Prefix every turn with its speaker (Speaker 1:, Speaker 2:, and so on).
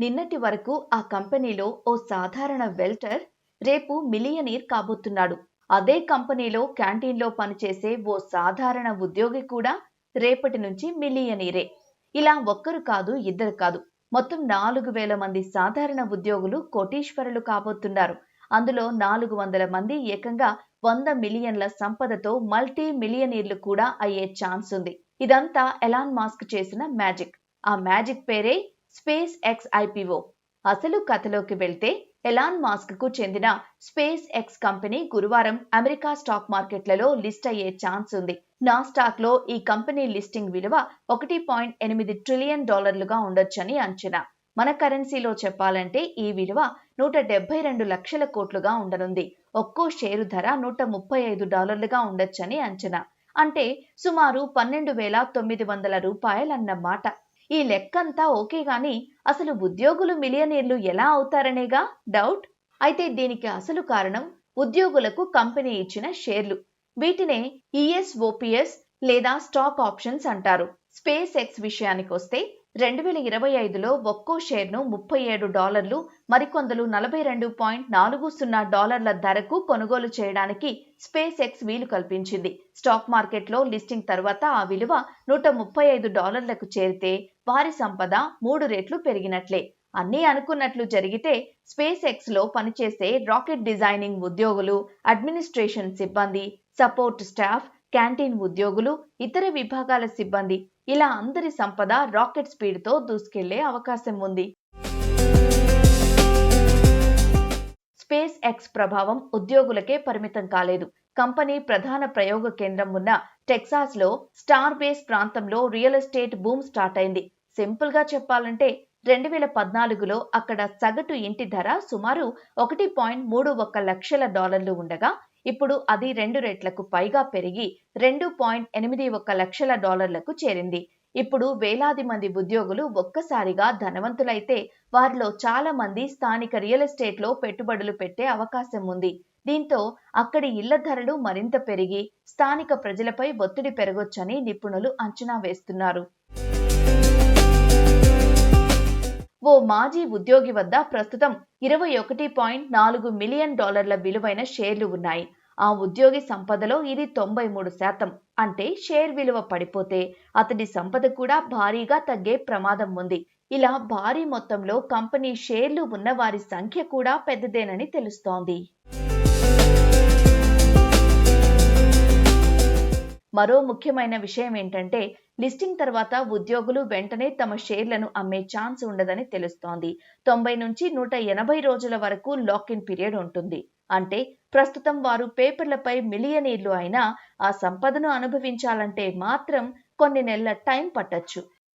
Speaker 1: నిన్నటి వరకు ఆ కంపెనీలో ఓ సాధారణ వెల్టర్ రేపు మిలియనీర్ కాబోతున్నాడు. అదే కంపెనీలో క్యాంటీన్లో పనిచేసే ఓ సాధారణ ఉద్యోగి కూడా రేపటి నుంచి మిలియనీరే. ఇలా ఒక్కరు కాదు, ఇద్దరు కాదు, మొత్తం 4,000 మంది సాధారణ ఉద్యోగులు కోటీశ్వరులు కాబోతున్నారు. అందులో 400 మంది ఏకంగా 100 మిలియన్ల సంపదతో మల్టీ మిలియనీర్లు కూడా అయ్యే ఛాన్స్ ఉంది. ఇదంతా ఎలాన్ మాస్క్ చేసిన మ్యాజిక్. ఆ మ్యాజిక్ పేరే స్పేస్ ఎక్స్ ఐపీఓ. అసలు కథలోకి వెళ్తే ఎలాన్ మాస్క్ కు చెందిన స్పేస్ ఎక్స్ కంపెనీ గురువారం అమెరికా స్టాక్ మార్కెట్లలో లిస్ట్ అయ్యే ఛాన్స్ ఉంది. నాస్డాక్ లో ఈ కంపెనీ లిస్టింగ్ విలువ $1.8 ట్రిలియన్ ఉండొచ్చని అంచనా. మన కరెన్సీలో చెప్పాలంటే ఈ విలువ 172 లక్షల కోట్లుగా ఉండనుంది. ఒక్కో షేరు ధర $135 ఉండొచ్చని అంచనా. అంటే సుమారు 12,900 రూపాయలన్నమాట. ఈ లెక్కంతా ఓకే గాని అసలు ఉద్యోగులు మిలియనీర్లు ఎలా అవుతారనేగా డౌట్. అయితే దీనికి అసలు కారణం ఉద్యోగులకు కంపెనీ ఇచ్చిన షేర్లు. వీటినే ఈఎస్ఓపిఎస్ లేదా స్టాక్ ఆప్షన్స్ అంటారు. స్పేస్ ఎక్స్ విషయానికొస్తే 2025లో ఒక్కో షేర్ను $37, మరికొందరు $42.40 ధరకు కొనుగోలు చేయడానికి స్పేస్ ఎక్స్ వీలు కల్పించింది. స్టాక్ మార్కెట్లో లిస్టింగ్ తర్వాత ఆ విలువ $135కు చేరితే వారి సంపద 3 రెట్లు పెరిగినట్లే. అన్నీ అనుకున్నట్లు జరిగితే స్పేస్ ఎక్స్ లో పనిచేసే రాకెట్ డిజైనింగ్ ఉద్యోగులు, అడ్మినిస్ట్రేషన్ సిబ్బంది, సపోర్ట్ స్టాఫ్, క్యాంటీన్ ఉద్యోగులు, ఇతర విభాగాల సిబ్బంది ఇలా అందరి సంపద రాకెట్ స్పీడ్ తో దూసుకెళ్లే అవకాశం ఉంది. స్పేస్ ఎక్స్ ప్రభావం ఉద్యోగులకే పరిమితం కాలేదు. కంపెనీ ప్రధాన ప్రయోగ కేంద్రం ఉన్న టెక్సాస్ లో స్టార్ బేస్ ప్రాంతంలో రియల్ ఎస్టేట్ బూమ్ స్టార్ట్ అయింది. సింపుల్ గా చెప్పాలంటే 2014లో అక్కడ సగటు ఇంటి ధర సుమారు $1.31 లక్షల ఉండగా ఇప్పుడు అది 2 రెట్లకు పైగా పెరిగి $2.81 లక్షల చేరింది. ఇప్పుడు వేలాది మంది ఉద్యోగులు ఒక్కసారిగా ధనవంతులైతే వారిలో చాలా మంది స్థానిక రియల్ ఎస్టేట్ లో పెట్టుబడులు పెట్టే అవకాశం ఉంది. దీంతో అక్కడి ఇళ్ల ధరలు మరింత పెరిగి స్థానిక ప్రజలపై ఒత్తిడి పెరగొచ్చని నిపుణులు అంచనా వేస్తున్నారు. ఓ మాజీ ఉద్యోగి వద్ద ప్రస్తుతం $21.4 మిలియన్ విలువైన షేర్లు ఉన్నాయి. ఆ ఉద్యోగి సంపదలో ఇది 93%. అంటే షేర్ విలువ పడిపోతే అతడి సంపద కూడా భారీగా తగ్గే ప్రమాదం ఉంది. ఇలా భారీ మొత్తంలో కంపెనీ షేర్లు ఉన్న వారి సంఖ్య కూడా పెద్దదేనని తెలుస్తోంది. మరో ముఖ్యమైన విషయం ఏంటంటే లిస్టింగ్ తర్వాత ఉద్యోగులు వెంటనే తమ షేర్లను అమ్మే ఛాన్స్ ఉండదని తెలుస్తోంది. 90 నుంచి 180 రోజుల వరకు లాక్-ఇన్ పీరియడ్ ఉంటుంది. అంటే ప్రస్తుతం వారు పేపర్లపై మిలియనీర్లు అయినా ఆ సంపదను అనుభవించాలంటే మాత్రం కొన్ని నెలల టైం పట్టొచ్చు.